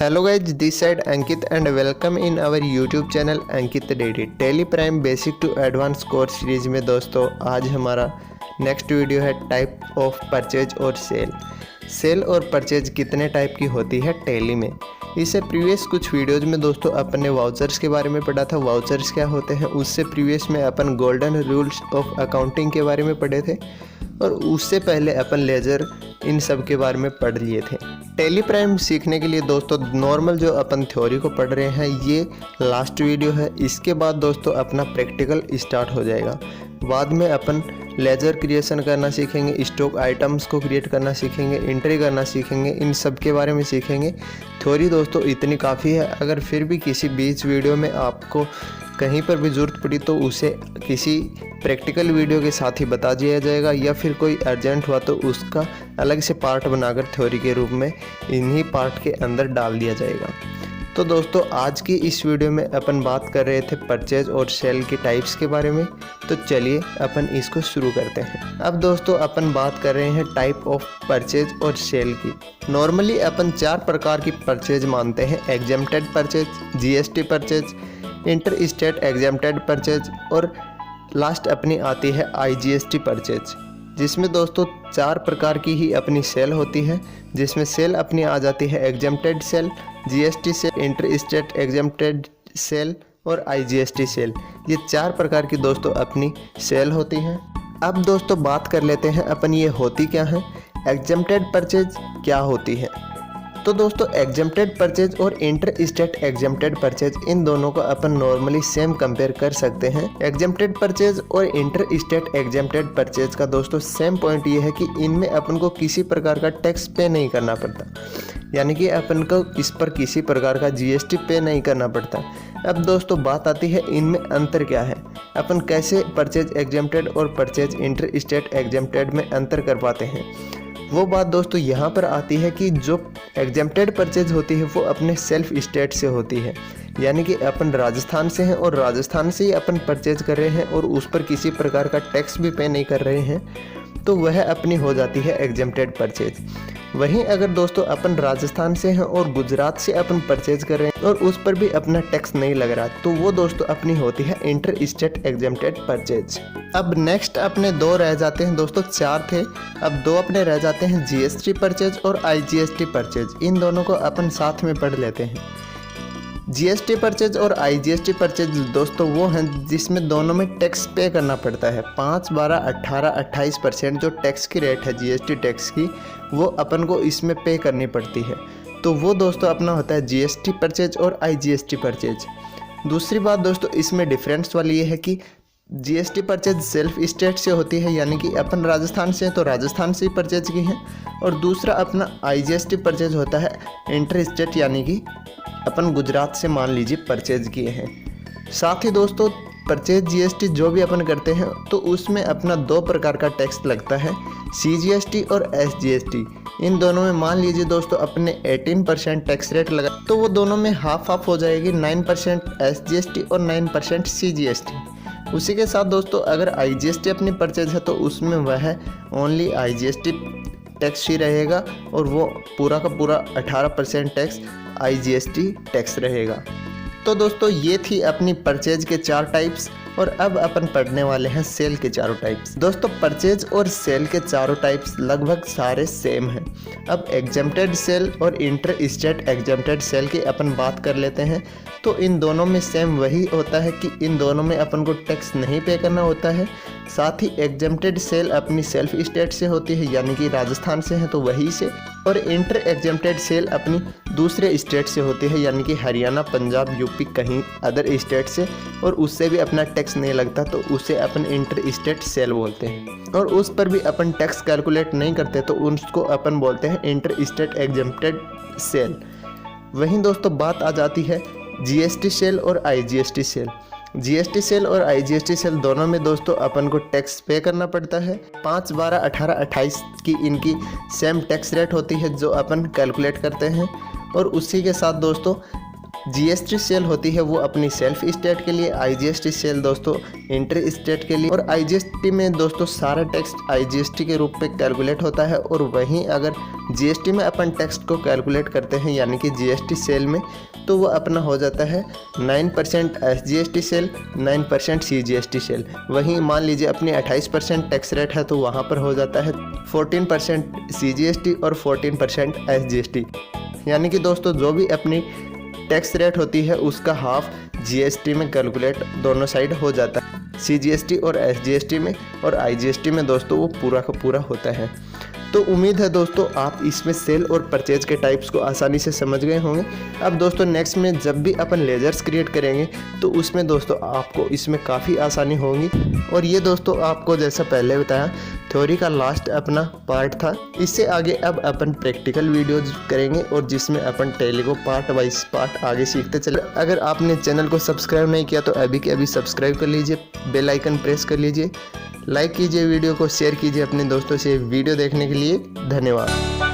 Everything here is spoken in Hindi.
Hello guys, this side Ankit and welcome in our YouTube channel Ankit Daily। Tally prime basic to advance course series में दोस्तों आज हमारा नेक्स्ट वीडियो है टाइप ऑफ परचेज और सेल। सेल और परचेज कितने टाइप की होती है टेली में। इससे प्रीवियस कुछ वीडियोज में दोस्तों अपने वाउचर्स के बारे में पढ़ा था, वाउचर्स क्या होते हैं। उससे प्रीवियस में अपन गोल्डन रूल्स ऑफ अकाउंटिंग के बारे में पढ़े थे और उससे पहले अपन लेजर इन सब के बारे में पढ़ लिए थे। टेली प्राइम सीखने के लिए दोस्तों नॉर्मल जो अपन थ्योरी को पढ़ रहे हैं ये लास्ट वीडियो है। इसके बाद दोस्तों अपना प्रैक्टिकल स्टार्ट हो जाएगा। बाद में अपन लेजर क्रिएशन करना सीखेंगे, स्टॉक आइटम्स को क्रिएट करना सीखेंगे, एंट्री करना सीखेंगे, इन सब के बारे में सीखेंगे। थ्योरी दोस्तों इतनी काफ़ी है। अगर फिर भी किसी बीच वीडियो में आपको कहीं पर भी ज़रूरत पड़ी तो उसे किसी प्रैक्टिकल वीडियो के साथ ही बता दिया जाएगा, या फिर कोई अर्जेंट हुआ तो उसका अलग से पार्ट बनाकर थ्योरी के रूप में इन्हीं पार्ट के अंदर डाल दिया जाएगा। तो दोस्तों आज की इस वीडियो में अपन बात कर रहे थे परचेज और सेल के टाइप्स के बारे में। तो चलिए अपन इसको शुरू करते हैं। अब दोस्तों अपन बात कर रहे हैं टाइप ऑफ परचेज और सेल की। नॉर्मली अपन 4 प्रकार की परचेज मानते हैं: exempted purchase, GST purchase, inter state exempted purchase और लास्ट अपनी आती है आईजीएसटी परचेज, जिसमें दोस्तों 4 प्रकार की ही अपनी सेल होती है। जिसमें सेल अपनी आ जाती है exempted sale, GST sale, inter state exempted sale और आईजीएसटी सेल। ये 4 प्रकार की दोस्तों अपनी सेल होती हैं। अब दोस्तों बात कर लेते हैं अपन ये होती क्या है, एग्जेम्प्टेड परचेज क्या होती है। तो दोस्तों एग्जेम्प्टेड परचेज और inter state exempted purchase in दोनों को अपन नॉर्मली सेम कंपेयर कर सकते हैं। एग्जेम्प्टेड परचेज और इंटर स्टेट एग्जेम्प्टेड परचेज का दोस्तों सेम पॉइंट ये है कि इनमें अपन को किसी प्रकार का टैक्स पे नहीं करना पड़ता, यानी कि अपन को इस पर किसी प्रकार का जीएसटी पे नहीं करना पड़ता। अब दोस्तों बात आती है इनमें अंतर क्या है, अपन कैसे परचेज एग्जेम्प्टेड और परचेज इंटर स्टेट एग्जेम्प्टेड में अंतर कर पाते हैं। वो बात दोस्तों यहाँ पर आती है कि जो एग्जेम्प्टेड परचेज होती है वो अपने सेल्फ स्टेट से होती है, यानी कि अपन राजस्थान से हैं और राजस्थान से ही अपन परचेज कर रहे हैं और उस पर किसी प्रकार का टैक्स भी पे नहीं कर रहे हैं, तो वह अपनी हो जाती है एग्जेम्प्टेड परचेज। वहीं अगर दोस्तों अपन राजस्थान से हैं और गुजरात से अपन परचेज कर रहे हैं और उस पर भी अपना टैक्स नहीं लग रहा, तो वो दोस्तों अपनी होती है इंटर स्टेट एग्जेम्प्टेड परचेज। अब नेक्स्ट अपने 2 रह जाते हैं दोस्तों, 4 थे, अब 2 अपने रह जाते हैं जीएसटी परचेज और आईजीएसटी परचेज। इन दोनों को अपन साथ में पढ़ लेते हैं। जीएसटी परचेज और आईजीएसटी परचेज दोस्तों वो हैं जिसमें दोनों में टैक्स पे करना पड़ता है। 5, 12, 18, 28% जो टैक्स की रेट है जीएसटी टैक्स की, वो अपन को इसमें पे करनी पड़ती है। तो वो दोस्तों अपना होता है जीएसटी परचेज और आईजीएसटी परचेज। दूसरी बात दोस्तों इसमें डिफरेंस वाली ये है कि जीएसटी परचेज सेल्फ स्टेट से होती है, यानी कि अपन राजस्थान से हैं तो राजस्थान से ही परचेज की है, और दूसरा अपना आईजीएसटी परचेज होता है इंटर स्टेट, यानी कि अपन गुजरात से मान लीजिए परचेज किए हैं। साथ ही दोस्तों परचेज जीएसटी जो भी अपन करते हैं तो उसमें अपना 2 प्रकार का टैक्स लगता है, सीजीएसटी और एसजीएसटी। इन दोनों में मान लीजिए दोस्तों अपने 18% टैक्स रेट लगा तो वो दोनों में हाफ हाफ हो जाएगी, 9% एसजीएसटी और 9% सीजीएसटी। उसी के साथ दोस्तों अगर आईजीएसटी अपनी परचेज है तो उसमें वह ओनली आईजीएसटी टैक्स ही रहेगा और वो पूरा का पूरा 18% टैक्स आईजीएसटी टैक्स रहेगा। तो दोस्तों ये थी अपनी परचेज के 4 टाइप्स और अब अपन पढ़ने वाले हैं सेल के 4 टाइप्स। दोस्तों परचेज और सेल के 4 टाइप्स लगभग सारे सेम हैं। अब एग्जेम्प्टेड सेल और इंटर स्टेट एग्जेम्प्टेड सेल की अपन बात कर लेते हैं। तो इन दोनों में सेम वही होता है कि इन दोनों में अपन को टैक्स नहीं पे करना होता है। साथ ही एग्जेम्प्टेड सेल अपनी सेल्फ स्टेट से होती है, यानी कि राजस्थान से है तो वहीं से, और इंटर एग्जेम्प्टेड सेल अपनी दूसरे स्टेट से होती है, यानी कि हरियाणा, पंजाब, यूपी, कहीं अदर स्टेट से, और उससे भी अपना टैक्स नहीं लगता तो उसे अपन इंटर स्टेट सेल बोलते हैं। और उस पर भी अपन टैक्स कैलकुलेट नहीं करते तो उसको अपन बोलते हैं इंटर स्टेट एग्जेम्प्टेड सेल। वहीं दोस्तों बात आ जाती है जीएसटी सेल और आईजीएसटी सेल। जीएसटी सेल और आईजीएसटी सेल दोनों में दोस्तों अपन को टैक्स पे करना पड़ता है। 5, 12, 18, 28 की इनकी सेम टैक्स रेट होती है जो अपन कैलकुलेट करते हैं, और उसी के साथ दोस्तों जीएसटी सेल होती है वो अपनी सेल्फ स्टेट के लिए, आईजीएसटी सेल दोस्तों इंटर स्टेट के लिए। और आईजीएसटी में दोस्तों सारा टैक्स आईजीएसटी के रूप में कैलकुलेट होता है। और वहीं अगर जीएसटी में अपन टैक्स को कैलकुलेट करते हैं यानी कि जीएसटी सेल में, तो वो अपना हो जाता है 9% एसजीएसटी सेल, 9% सीजीएसटी सेल। वहीं मान लीजिए अपनी 28% टैक्स रेट है तो वहाँ पर हो जाता है 14% सीजीएसटी और 14% एसजीएसटी। यानी कि दोस्तों जो भी अपनी टैक्स रेट होती है उसका हाफ जीएसटी में कैलकुलेट दोनों साइड हो जाता है, सीजीएसटी और एसजीएसटी में। और आईजीएसटी में दोस्तों वो पूरा का पूरा होता है। तो उम्मीद है दोस्तों आप इसमें सेल और परचेज के टाइप्स को आसानी से समझ गए होंगे। अब दोस्तों नेक्स्ट में जब भी अपन लेजर्स क्रिएट करेंगे तो उसमें दोस्तों आपको इसमें काफ़ी आसानी होगी। और ये दोस्तों आपको जैसा पहले बताया थ्योरी का लास्ट अपना पार्ट था। इससे आगे अब अपन प्रैक्टिकल वीडियोज करेंगे और जिसमें अपन टैली को पार्ट वाइज पार्ट आगे सीखते चले। अगर आपने चैनल को सब्सक्राइब नहीं किया तो अभी के अभी सब्सक्राइब कर लीजिए, बेल आइकन प्रेस कर लीजिए, लाइक कीजिए, वीडियो को शेयर कीजिए अपने दोस्तों से। वीडियो देखने के लिए धन्यवाद।